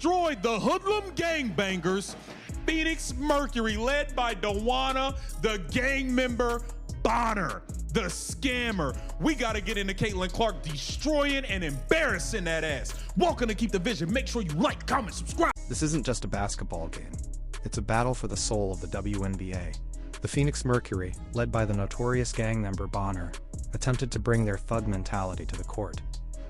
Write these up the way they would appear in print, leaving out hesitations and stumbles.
destroyed the Hoodlum gangbangers, Phoenix Mercury, led by Dewanna, the gang member Bonner, the scammer. We got to get into Caitlin Clark destroying and embarrassing that ass. Welcome to Keep the Vision. Make sure you like, comment, subscribe. This isn't just a basketball game. It's a battle for the soul of the WNBA. The Phoenix Mercury, led by the notorious gang member Bonner, attempted to bring their thug mentality to the court.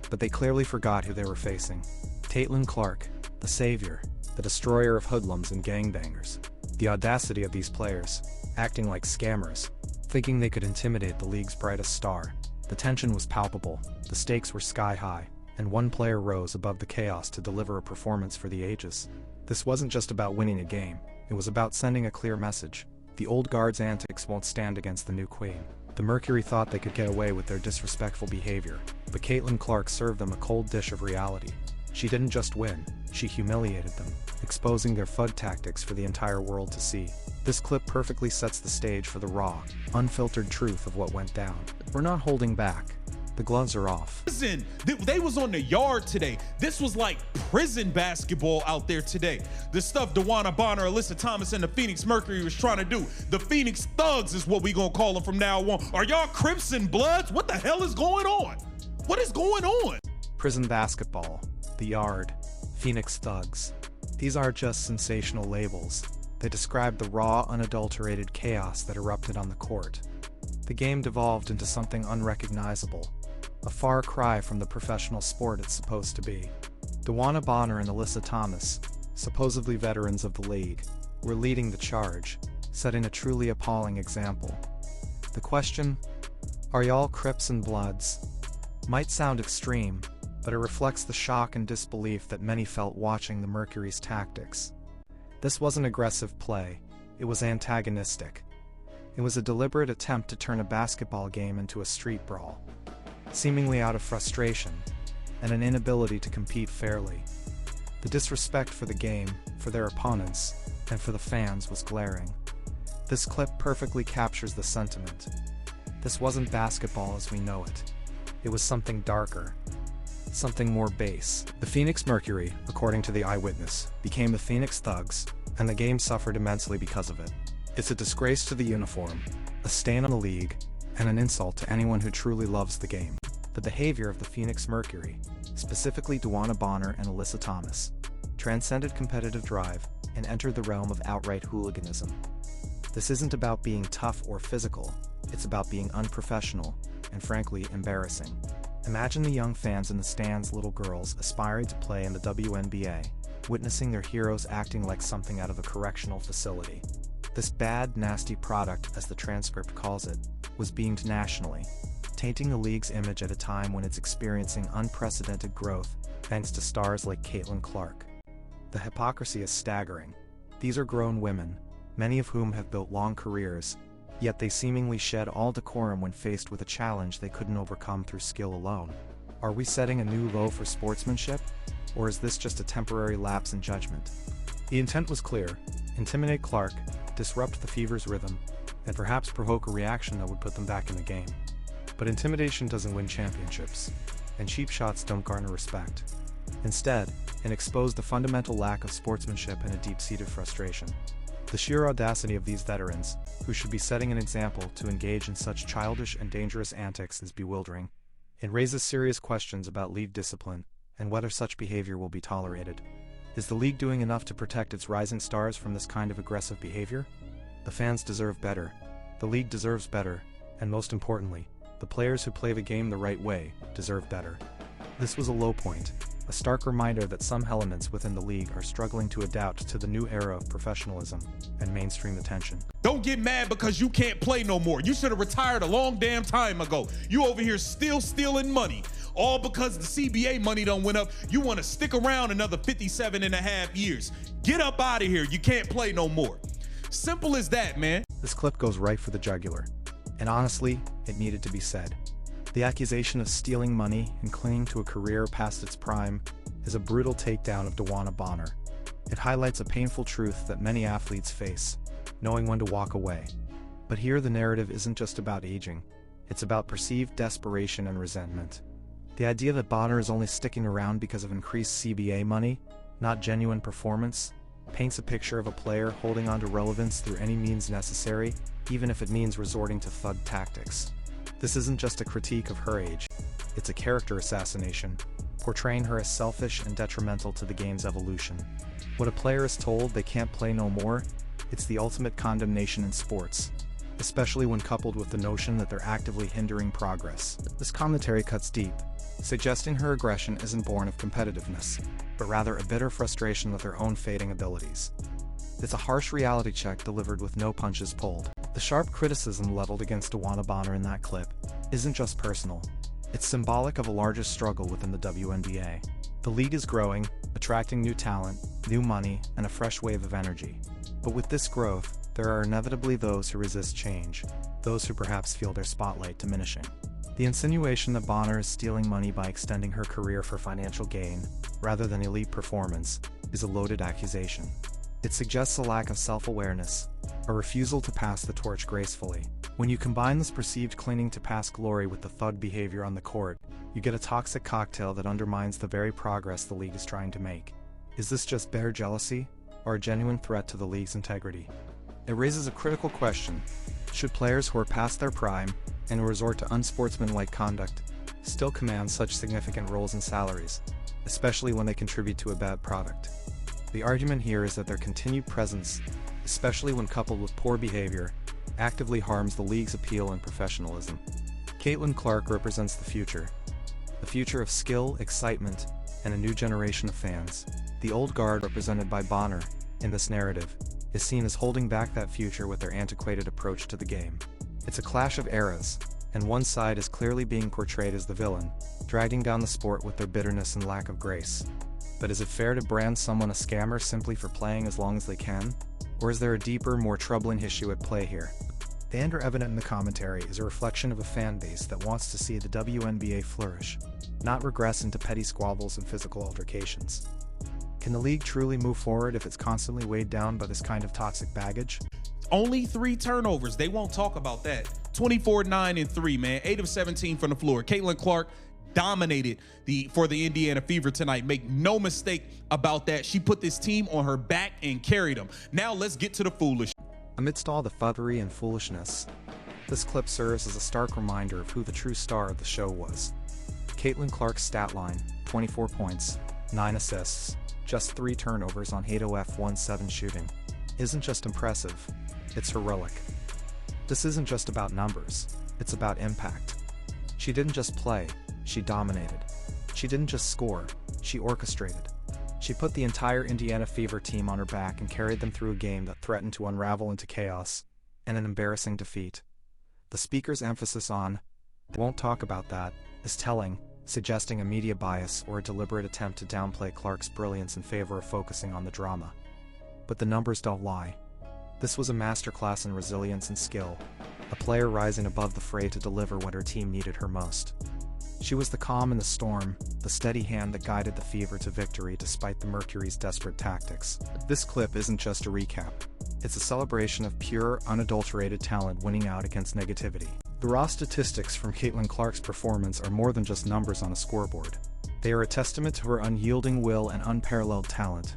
But they clearly forgot who they were facing. Caitlin Clark, the savior, the destroyer of hoodlums and gangbangers. The audacity of these players, acting like scammers, thinking they could intimidate the league's brightest star. The tension was palpable, the stakes were sky high, and one player rose above the chaos to deliver a performance for the ages. This wasn't just about winning a game, it was about sending a clear message. The old guard's antics won't stand against the new queen. The Mercury thought they could get away with their disrespectful behavior, but Caitlin Clark served them a cold dish of reality. She didn't just win, she humiliated them, exposing their thug tactics for the entire world to see. This clip perfectly sets the stage for the raw, unfiltered truth of what went down. We're not holding back. The gloves are off. Listen, they was on the yard today. This was like prison basketball out there today. The stuff Dewanna, Bonner, Alyssa Thomas, and the Phoenix Mercury was trying to do. The Phoenix Thugs is what we gonna call them from now on. Are y'all Crips and Bloods? What the hell is going on? What is going on? Prison basketball, the yard, Phoenix Thugs. These aren't just sensational labels. They describe the raw, unadulterated chaos that erupted on the court. The game devolved into something unrecognizable, a far cry from the professional sport it's supposed to be. Dewanna, Bonner, and Alyssa Thomas, supposedly veterans of the league, were leading the charge, setting a truly appalling example. The question, are y'all Crips and Bloods, might sound extreme, but it reflects the shock and disbelief that many felt watching the Mercury's tactics. This wasn't aggressive play, it was antagonistic. It was a deliberate attempt to turn a basketball game into a street brawl, seemingly out of frustration and an inability to compete fairly. The disrespect for the game, for their opponents, and for the fans was glaring. This clip perfectly captures the sentiment. This wasn't basketball as we know it. It was something darker, something more base. The Phoenix Mercury, according to the eyewitness, became the Phoenix Thugs, and the game suffered immensely because of it. It's a disgrace to the uniform, a stain on the league, and an insult to anyone who truly loves the game. The behavior of the Phoenix Mercury, specifically Dewanna, Bonner, and Alyssa Thomas, transcended competitive drive and entered the realm of outright hooliganism. This isn't about being tough or physical, it's about being unprofessional and frankly embarrassing. Imagine the young fans in the stands, little girls aspiring to play in the WNBA, witnessing their heroes acting like something out of a correctional facility. This bad, nasty product, as the transcript calls it, was beamed nationally, tainting the league's image at a time when it's experiencing unprecedented growth thanks to stars like Caitlin Clark. The hypocrisy is staggering. These are grown women, many of whom have built long careers, yet they seemingly shed all decorum when faced with a challenge they couldn't overcome through skill alone. Are we setting a new low for sportsmanship, or is this just a temporary lapse in judgment? The intent was clear: intimidate Clark, disrupt the Fever's rhythm, and perhaps provoke a reaction that would put them back in the game. But intimidation doesn't win championships, and cheap shots don't garner respect. Instead, it exposed the fundamental lack of sportsmanship and a deep-seated frustration. The sheer audacity of these veterans, who should be setting an example to engage in such childish and dangerous antics, is bewildering. It raises serious questions about league discipline and whether such behavior will be tolerated. Is the league doing enough to protect its rising stars from this kind of aggressive behavior? The fans deserve better, the league deserves better, and most importantly, the players who play the game the right way deserve better. This was a low point, a stark reminder that some elements within the league are struggling to adapt to the new era of professionalism and mainstream attention. Don't get mad because you can't play no more. You should have retired a long damn time ago. You over here still stealing money. All because the CBA money done went up. You want to stick around another 57 and a half years. Get up out of here. You can't play no more. Simple as that, man. This clip goes right for the jugular. And honestly, it needed to be said. The accusation of stealing money and clinging to a career past its prime is a brutal takedown of Dewanna Bonner. It highlights a painful truth that many athletes face, knowing when to walk away. But here the narrative isn't just about aging, it's about perceived desperation and resentment. The idea that Bonner is only sticking around because of increased CBA money not genuine performance, paints a picture of a player holding on to relevance through any means necessary, even if it means resorting to thug tactics. This isn't just a critique of her age, it's a character assassination, portraying her as selfish and detrimental to the game's evolution. When a player is told they can't play no more, it's the ultimate condemnation in sports, especially when coupled with the notion that they're actively hindering progress. This commentary cuts deep, suggesting her aggression isn't born of competitiveness, but rather a bitter frustration with her own fading abilities. It's a harsh reality check delivered with no punches pulled. The sharp criticism leveled against Dewanna Bonner in that clip isn't just personal, it's symbolic of a larger struggle within the WNBA. The league is growing, attracting new talent, new money, and a fresh wave of energy. But with this growth, there are inevitably those who resist change, those who perhaps feel their spotlight diminishing. The insinuation that Bonner is stealing money by extending her career for financial gain, rather than elite performance, is a loaded accusation. It suggests a lack of self-awareness, a refusal to pass the torch gracefully. When you combine this perceived clinging to past glory with the thug behavior on the court, you get a toxic cocktail that undermines the very progress the league is trying to make. Is this just bare jealousy, or a genuine threat to the league's integrity? It raises a critical question. Should players who are past their prime and who resort to unsportsmanlike conduct still command such significant roles and salaries, especially when they contribute to a bad product? The argument here is that their continued presence, especially when coupled with poor behavior, actively harms the league's appeal and professionalism. Caitlin Clark represents the future of skill, excitement, and a new generation of fans. The old guard, represented by Bonner in this narrative, is seen as holding back that future with their antiquated approach to the game. It's a clash of eras, and one side is clearly being portrayed as the villain, dragging down the sport with their bitterness and lack of grace. But is it fair to brand someone a scammer simply for playing as long as they can? Or is there a deeper, more troubling issue at play here? The anger evident in the commentary is a reflection of a fan base that wants to see the WNBA flourish, not regress into petty squabbles and physical altercations. Can the league truly move forward if it's constantly weighed down by this kind of toxic baggage? Only 3 turnovers. They won't talk about that. 24, 9, and 3, man. 8 of 17 from the floor. Caitlin Clark dominated for the Indiana Fever tonight. Make no mistake about that. She put this team on her back and carried them. Now let's get to the foolish. Amidst all the fuddery and foolishness, this clip serves as a stark reminder of who the true star of the show was. Caitlin Clark's stat line: 24 points, 9 assists, just 3 turnovers on 8 F17 shooting, isn't just impressive, it's heroic. This isn't just about numbers, it's about impact. She didn't just play, she dominated. She didn't just score, she orchestrated. She put the entire Indiana Fever team on her back and carried them through a game that threatened to unravel into chaos and an embarrassing defeat. The speaker's emphasis on "won't talk about that" is telling, suggesting a media bias or a deliberate attempt to downplay Clark's brilliance in favor of focusing on the drama. But the numbers don't lie. This was a masterclass in resilience and skill, a player rising above the fray to deliver when her team needed her most. She was the calm in the storm, the steady hand that guided the Fever to victory despite the Mercury's desperate tactics. This clip isn't just a recap. It's a celebration of pure, unadulterated talent winning out against negativity. The raw statistics from Caitlin Clark's performance are more than just numbers on a scoreboard. They are a testament to her unyielding will and unparalleled talent.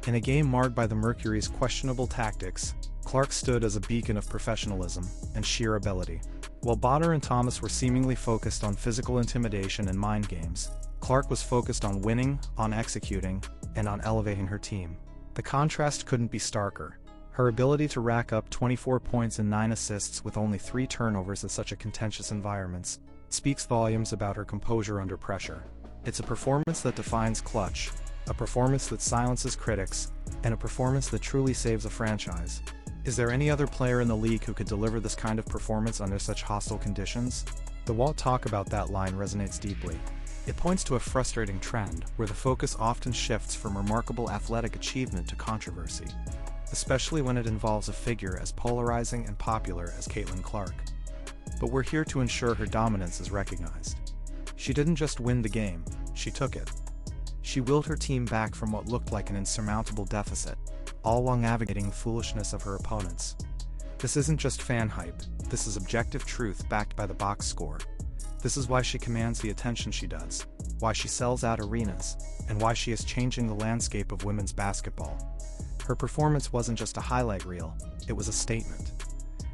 In a game marred by the Mercury's questionable tactics, Clark stood as a beacon of professionalism and sheer ability. While Bonner and Thomas were seemingly focused on physical intimidation and mind games, Clark was focused on winning, on executing, and on elevating her team. The contrast couldn't be starker. Her ability to rack up 24 points and 9 assists with only 3 turnovers in such a contentious environment speaks volumes about her composure under pressure. It's a performance that defines clutch, a performance that silences critics, and a performance that truly saves a franchise. Is there any other player in the league who could deliver this kind of performance under such hostile conditions? The "won't talk about that" line resonates deeply. It points to a frustrating trend where the focus often shifts from remarkable athletic achievement to controversy, especially when it involves a figure as polarizing and popular as Caitlin Clark. But we're here to ensure her dominance is recognized. She didn't just win the game, she took it. She willed her team back from what looked like an insurmountable deficit, all while navigating the foolishness of her opponents. This isn't just fan hype, this is objective truth backed by the box score. This is why she commands the attention she does, why she sells out arenas, and why she is changing the landscape of women's basketball. Her performance wasn't just a highlight reel, it was a statement.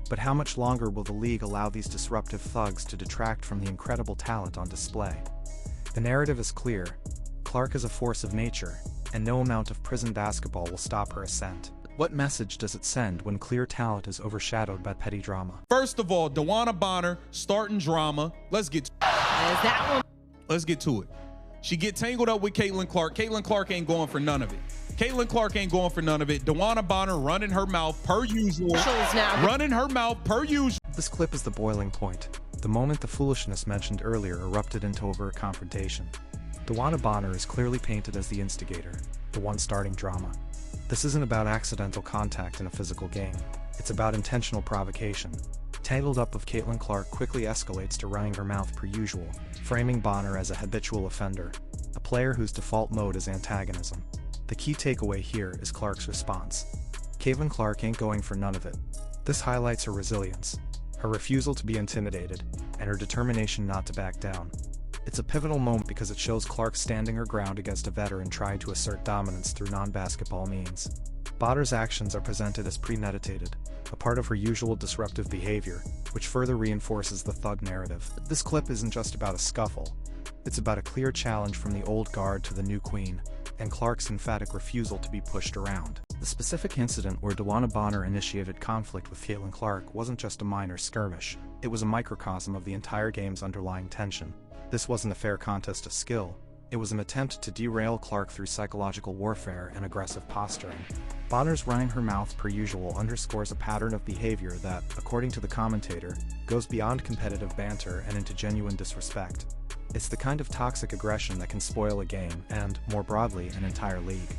But how much longer will the league allow these disruptive thugs to detract from the incredible talent on display? The narrative is clear. Clark is a force of nature, and no amount of prison basketball will stop her ascent. What message does it send when clear talent is overshadowed by petty drama? First of all, Dewanna Bonner starting drama. Let's get to it. She get tangled up with Caitlin Clark. Caitlin Clark ain't going for none of it. Dewanna Bonner running her mouth per usual. This clip is the boiling point. The moment the foolishness mentioned earlier erupted into overt confrontation. Dewanna Bonner is clearly painted as the instigator, the one starting drama. This isn't about accidental contact in a physical game. It's about intentional provocation. Tangled up with Caitlin Clark quickly escalates to running her mouth per usual, framing Bonner as a habitual offender, a player whose default mode is antagonism. The key takeaway here is Clark's response. Caitlin Clark ain't going for none of it. This highlights her resilience, her refusal to be intimidated, and her determination not to back down. It's a pivotal moment because it shows Clark standing her ground against a veteran trying to assert dominance through non-basketball means. Bonner's actions are presented as premeditated, a part of her usual disruptive behavior, which further reinforces the thug narrative. This clip isn't just about a scuffle. It's about a clear challenge from the old guard to the new queen, and Clark's emphatic refusal to be pushed around. The specific incident where Dewanna Bonner initiated conflict with Caitlin Clark wasn't just a minor skirmish, it was a microcosm of the entire game's underlying tension. This wasn't a fair contest of skill, it was an attempt to derail Clark through psychological warfare and aggressive posturing. Bonner's running her mouth per usual underscores a pattern of behavior that, according to the commentator, goes beyond competitive banter and into genuine disrespect. It's the kind of toxic aggression that can spoil a game and, more broadly, an entire league.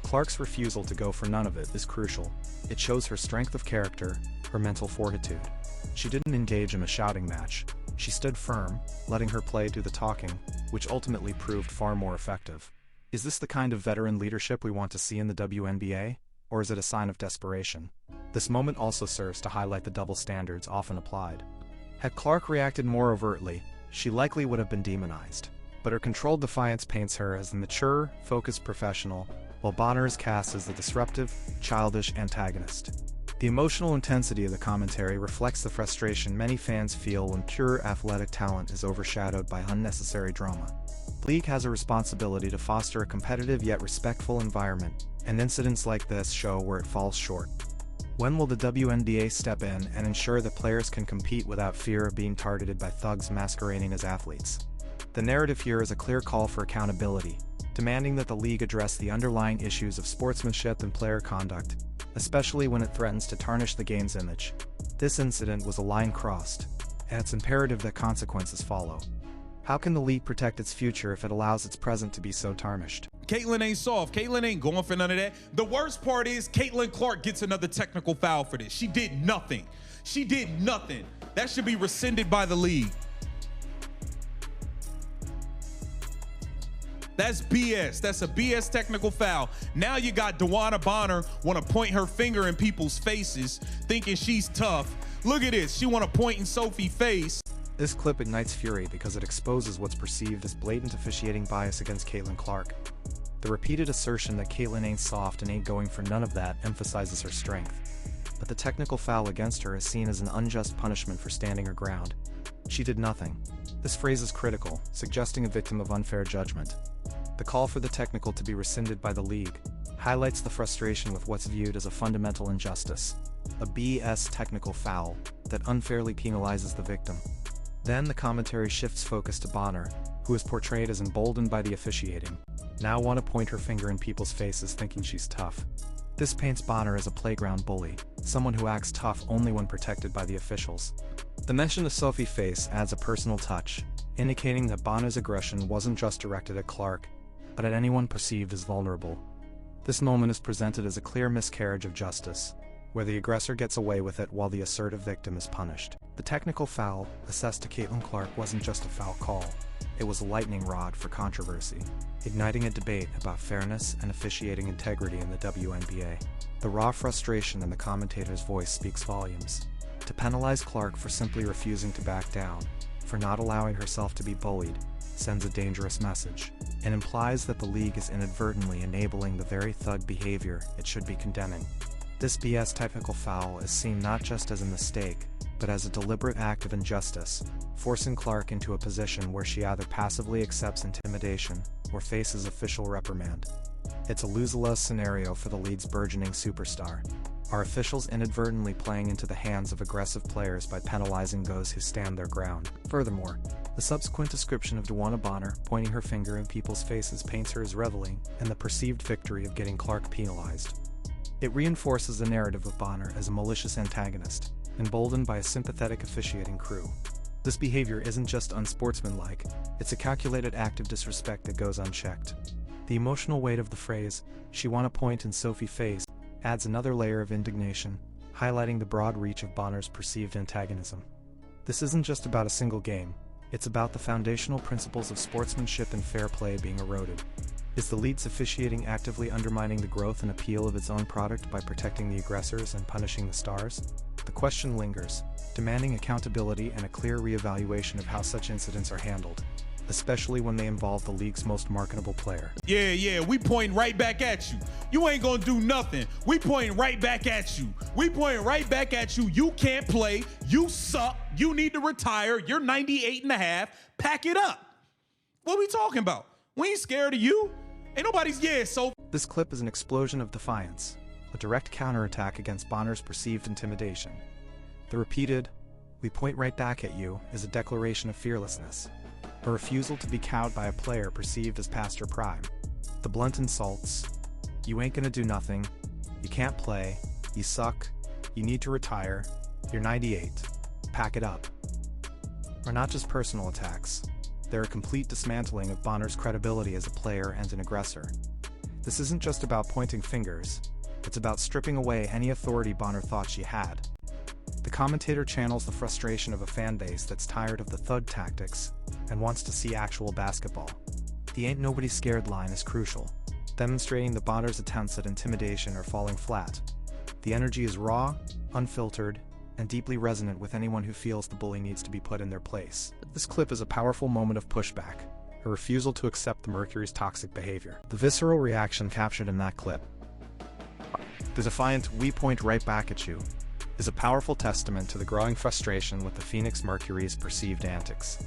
Clark's refusal to go for none of it is crucial. It shows her strength of character, her mental fortitude. She didn't engage in a shouting match. She stood firm, letting her play do the talking, which ultimately proved far more effective. Is this the kind of veteran leadership we want to see in the WNBA, or is it a sign of desperation? This moment also serves to highlight the double standards often applied. Had Clark reacted more overtly, she likely would have been demonized. But her controlled defiance paints her as the mature, focused professional, while Bonner is cast as the disruptive, childish antagonist. The emotional intensity of the commentary reflects the frustration many fans feel when pure athletic talent is overshadowed by unnecessary drama. The league has a responsibility to foster a competitive yet respectful environment, and incidents like this show where it falls short. When will the WNBA step in and ensure that players can compete without fear of being targeted by thugs masquerading as athletes? The narrative here is a clear call for accountability, demanding that the league address the underlying issues of sportsmanship and player conduct, especially when it threatens to tarnish the game's image. This incident was a line crossed, and it's imperative that consequences follow. How can the league protect its future if it allows its present to be so tarnished? Caitlin ain't soft. Caitlin ain't going for none of that. The worst part is Caitlin Clark gets another technical foul for this. She did nothing. That should be rescinded by the league. That's BS. That's a BS technical foul. Now you got Dewanna Bonner want to point her finger in people's faces, thinking she's tough. Look at this. She want to point in Sophie's face. This clip ignites fury because it exposes what's perceived as blatant officiating bias against Caitlin Clark. The repeated assertion that Caitlin ain't soft and ain't going for none of that emphasizes her strength. But the technical foul against her is seen as an unjust punishment for standing her ground. She did nothing. This phrase is critical, suggesting a victim of unfair judgment. The call for the technical to be rescinded by the league highlights the frustration with what's viewed as a fundamental injustice, a BS technical foul that unfairly penalizes the victim. Then the commentary shifts focus to Bonner, who is portrayed as emboldened by the officiating, now want to point her finger in people's faces thinking she's tough. This paints Bonner as a playground bully, someone who acts tough only when protected by the officials. The mention of Sophie's face adds a personal touch, indicating that Bonner's aggression wasn't just directed at Clark, but at anyone perceived as vulnerable. This moment is presented as a clear miscarriage of justice, where the aggressor gets away with it while the assertive victim is punished. The technical foul assessed to Caitlin Clark wasn't just a foul call, it was a lightning rod for controversy, igniting a debate about fairness and officiating integrity in the WNBA. The raw frustration in the commentator's voice speaks volumes. To penalize Clark for simply refusing to back down for not allowing herself to be bullied, sends a dangerous message, and implies that the league is inadvertently enabling the very thug behavior it should be condemning. This BS technical foul is seen not just as a mistake, but as a deliberate act of injustice, forcing Clark into a position where she either passively accepts intimidation or faces official reprimand. It's a lose-lose scenario for the league's burgeoning superstar. Are officials inadvertently playing into the hands of aggressive players by penalizing those who stand their ground? Furthermore, the subsequent description of Dewanna Bonner pointing her finger in people's faces paints her as reveling in the perceived victory of getting Clark penalized. It reinforces the narrative of Bonner as a malicious antagonist, emboldened by a sympathetic officiating crew. This behavior isn't just unsportsmanlike, it's a calculated act of disrespect that goes unchecked. The emotional weight of the phrase, "She wanna point in Sophie's face," adds another layer of indignation, highlighting the broad reach of Bonner's perceived antagonism. This isn't just about a single game, it's about the foundational principles of sportsmanship and fair play being eroded. Is the league's officiating actively undermining the growth and appeal of its own product by protecting the aggressors and punishing the stars? The question lingers, demanding accountability and a clear reevaluation of how such incidents are handled, especially when they involve the league's most marketable player. Yeah, we pointing right back at you. You ain't gonna do nothing. We pointing right back at you. We pointing right back at you. You can't play. You suck. You need to retire. You're 98 and a half. Pack it up. What are we talking about? We ain't scared of you. Ain't nobody's, so. This clip is an explosion of defiance, a direct counterattack against Bonner's perceived intimidation. The repeated, "we point right back at you," is a declaration of fearlessness, a refusal to be cowed by a player perceived as past her prime. The blunt insults, "you ain't gonna do nothing," "you can't play," "you suck," "you need to retire," "you're 98," "pack it up," are not just personal attacks. They're a complete dismantling of Bonner's credibility as a player and an aggressor. This isn't just about pointing fingers, it's about stripping away any authority Bonner thought she had. The commentator channels the frustration of a fan base that's tired of the thug tactics and wants to see actual basketball. The "ain't nobody scared" line is crucial, demonstrating that Bonner's attempts at intimidation are falling flat. The energy is raw, unfiltered, and deeply resonant with anyone who feels the bully needs to be put in their place. This clip is a powerful moment of pushback, a refusal to accept the Mercury's toxic behavior. The visceral reaction captured in that clip, the defiant "we point right back at you," is a powerful testament to the growing frustration with the Phoenix Mercury's perceived antics.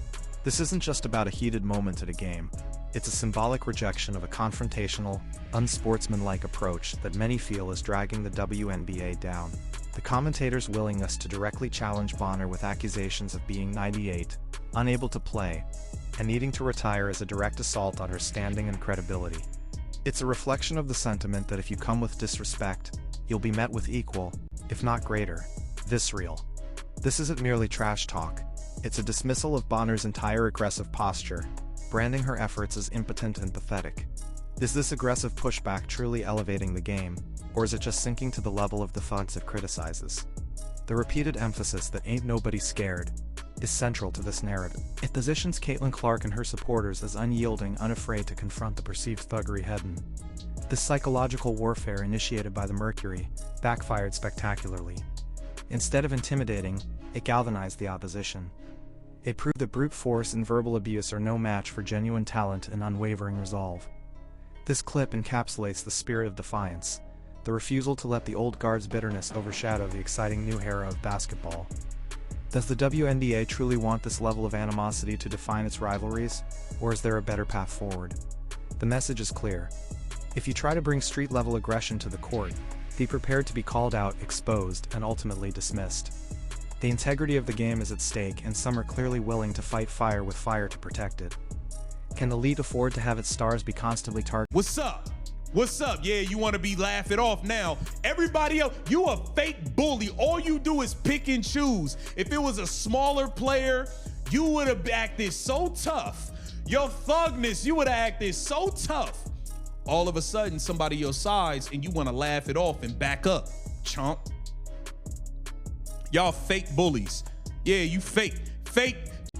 This isn't just about a heated moment at a game, it's a symbolic rejection of a confrontational, unsportsmanlike approach that many feel is dragging the WNBA down. The commentator's willingness to directly challenge Bonner with accusations of being 98, unable to play, and needing to retire is a direct assault on her standing and credibility. It's a reflection of the sentiment that if you come with disrespect, you'll be met with equal, if not greater, vitriol. This isn't merely trash talk, it's a dismissal of Bonner's entire aggressive posture, branding her efforts as impotent and pathetic. Is this aggressive pushback truly elevating the game, or is it just sinking to the level of the thugs it criticizes? The repeated emphasis that "ain't nobody scared" is central to this narrative. It positions Caitlin Clark and her supporters as unyielding, unafraid to confront the perceived thuggery head-on. This psychological warfare initiated by the Mercury backfired spectacularly. Instead of intimidating, it galvanized the opposition. It proved that brute force and verbal abuse are no match for genuine talent and unwavering resolve. This clip encapsulates the spirit of defiance, the refusal to let the old guard's bitterness overshadow the exciting new era of basketball. Does the WNBA truly want this level of animosity to define its rivalries, or is there a better path forward? The message is clear. If you try to bring street-level aggression to the court, be prepared to be called out, exposed, and ultimately dismissed. The integrity of the game is at stake, and some are clearly willing to fight fire with fire to protect it. Can the league afford to have its stars be constantly targeted? What's up? What's up? Yeah, you want to be laugh it off now. Everybody else, you a fake bully. All you do is pick and choose. If it was a smaller player, you would have acted so tough. Your thugness, you would have acted so tough. All of a sudden, somebody your size, and you want to laugh it off and back up, chump. Y'all fake bullies. Yeah, you fake.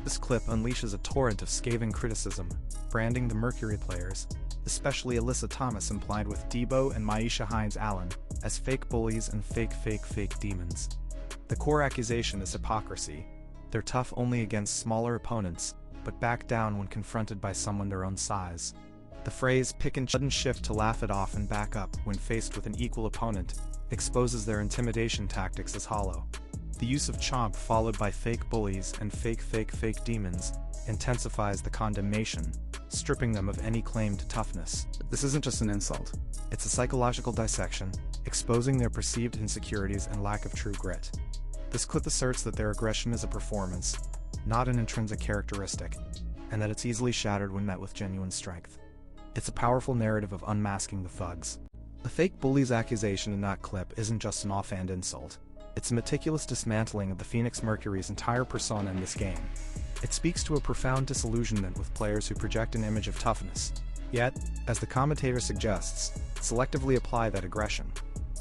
This clip unleashes a torrent of scathing criticism, branding the Mercury players, especially Alyssa Thomas implied with Debo and Maisha Hines-Allen, as fake bullies and fake demons. The core accusation is hypocrisy. They're tough only against smaller opponents, but back down when confronted by someone their own size. The phrase pick and sudden shift to laugh it off and back up when faced with an equal opponent exposes their intimidation tactics as hollow. The use of chomp followed by fake bullies and fake demons intensifies the condemnation, stripping them of any claim to toughness. This isn't just an insult. It's a psychological dissection, exposing their perceived insecurities and lack of true grit. This clip asserts that their aggression is a performance, not an intrinsic characteristic, and that it's easily shattered when met with genuine strength. It's a powerful narrative of unmasking the thugs. The fake bully's accusation in that clip isn't just an offhand insult. It's a meticulous dismantling of the Phoenix Mercury's entire persona in this game. It speaks to a profound disillusionment with players who project an image of toughness, yet, as the commentator suggests, selectively apply that aggression.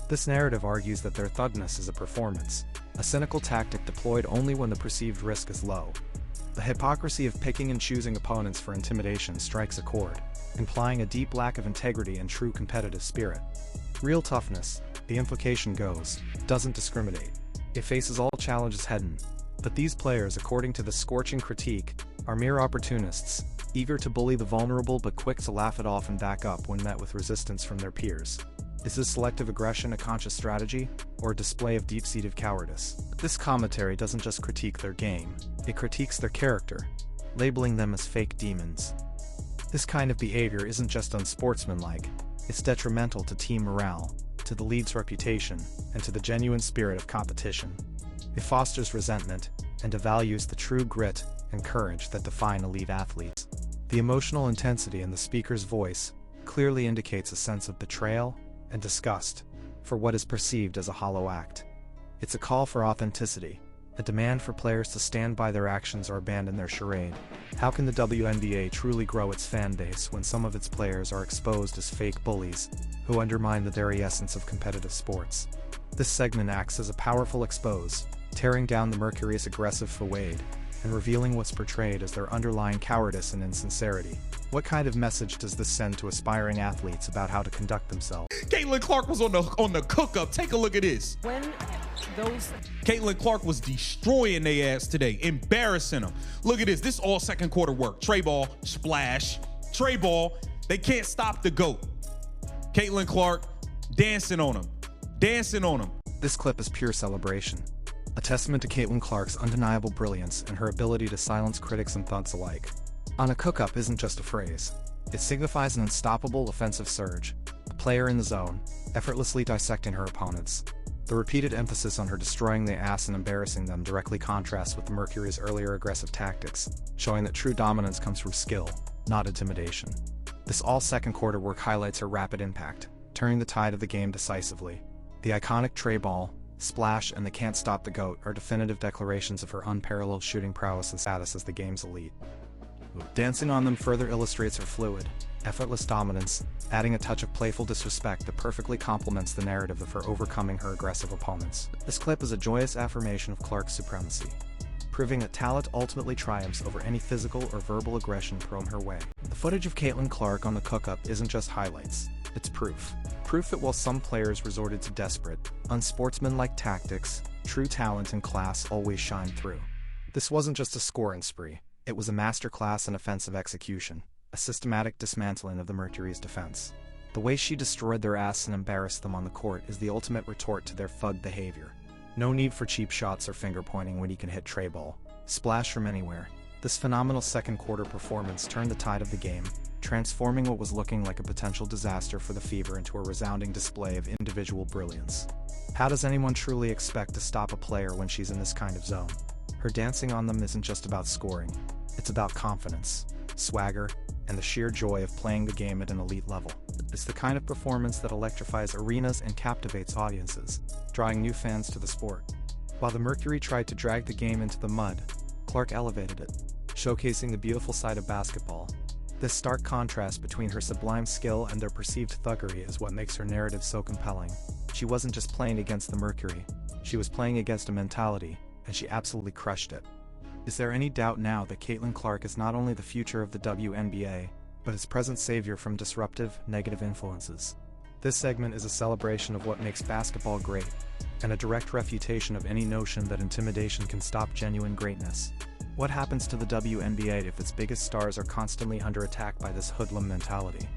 This narrative argues that their thugness is a performance, a cynical tactic deployed only when the perceived risk is low. The hypocrisy of picking and choosing opponents for intimidation strikes a chord, implying a deep lack of integrity and true competitive spirit. Real toughness, the implication goes, doesn't discriminate. It faces all challenges head-on. But these players, according to the scorching critique, are mere opportunists, eager to bully the vulnerable but quick to laugh it off and back up when met with resistance from their peers. Is this selective aggression a conscious strategy, or a display of deep-seated cowardice? This commentary doesn't just critique their game, it critiques their character, labeling them as fake demons. This kind of behavior isn't just unsportsmanlike, it's detrimental to team morale, to the league's reputation, and to the genuine spirit of competition. It fosters resentment, and devalues the true grit and courage that define elite athletes. The emotional intensity in the speaker's voice clearly indicates a sense of betrayal and disgust for what is perceived as a hollow act. It's a call for authenticity, a demand for players to stand by their actions or abandon their charade. How can the WNBA truly grow its fan base when some of its players are exposed as fake bullies who undermine the very essence of competitive sports? This segment acts as a powerful expose, tearing down the Mercury's aggressive facade and revealing what's portrayed as their underlying cowardice and insincerity. What kind of message does this send to aspiring athletes about how to conduct themselves? Caitlin Clark was on the cook-up. Take a look at this. Caitlin Clark was destroying their ass today, embarrassing them. Look at this. This all second quarter work. Tray ball, splash. Tray ball. They can't stop the GOAT. Caitlin Clark dancing on him. Dancing on him. This clip is pure celebration. A testament to Caitlin Clark's undeniable brilliance and her ability to silence critics and thugs alike. On a cook-up isn't just a phrase. It signifies an unstoppable offensive surge, a player in the zone, effortlessly dissecting her opponents. The repeated emphasis on her destroying the ass and embarrassing them directly contrasts with the Mercury's earlier aggressive tactics, showing that true dominance comes from skill, not intimidation. This all-second quarter work highlights her rapid impact, turning the tide of the game decisively. The iconic tray ball, splash, and the can't stop the GOAT are definitive declarations of her unparalleled shooting prowess and status as the game's elite. Dancing on them further illustrates her fluid, effortless dominance, adding a touch of playful disrespect that perfectly complements the narrative of her overcoming her aggressive opponents. This clip is a joyous affirmation of Clark's supremacy, proving that talent ultimately triumphs over any physical or verbal aggression thrown her way. The footage of Caitlin Clark on the cook-up isn't just highlights, it's proof. Proof that while some players resorted to desperate, unsportsmanlike tactics, true talent and class always shine through. This wasn't just a scoring spree, it was a masterclass in offensive execution, a systematic dismantling of the Mercury's defense. The way she destroyed their ass and embarrassed them on the court is the ultimate retort to their thug behavior. No need for cheap shots or finger-pointing when you can hit tray ball, splash from anywhere. This phenomenal second quarter performance turned the tide of the game, transforming what was looking like a potential disaster for the Fever into a resounding display of individual brilliance. How does anyone truly expect to stop a player when she's in this kind of zone? Her dancing on them isn't just about scoring, it's about confidence, swagger, and the sheer joy of playing the game at an elite level. It's the kind of performance that electrifies arenas and captivates audiences, drawing new fans to the sport. While the Mercury tried to drag the game into the mud, Clark elevated it, showcasing the beautiful side of basketball. This stark contrast between her sublime skill and their perceived thuggery is what makes her narrative so compelling. She wasn't just playing against the Mercury, she was playing against a mentality, and she absolutely crushed it. Is there any doubt now that Caitlin Clark is not only the future of the WNBA, but its present savior from disruptive, negative influences? This segment is a celebration of what makes basketball great, and a direct refutation of any notion that intimidation can stop genuine greatness. What happens to the WNBA if its biggest stars are constantly under attack by this hoodlum mentality?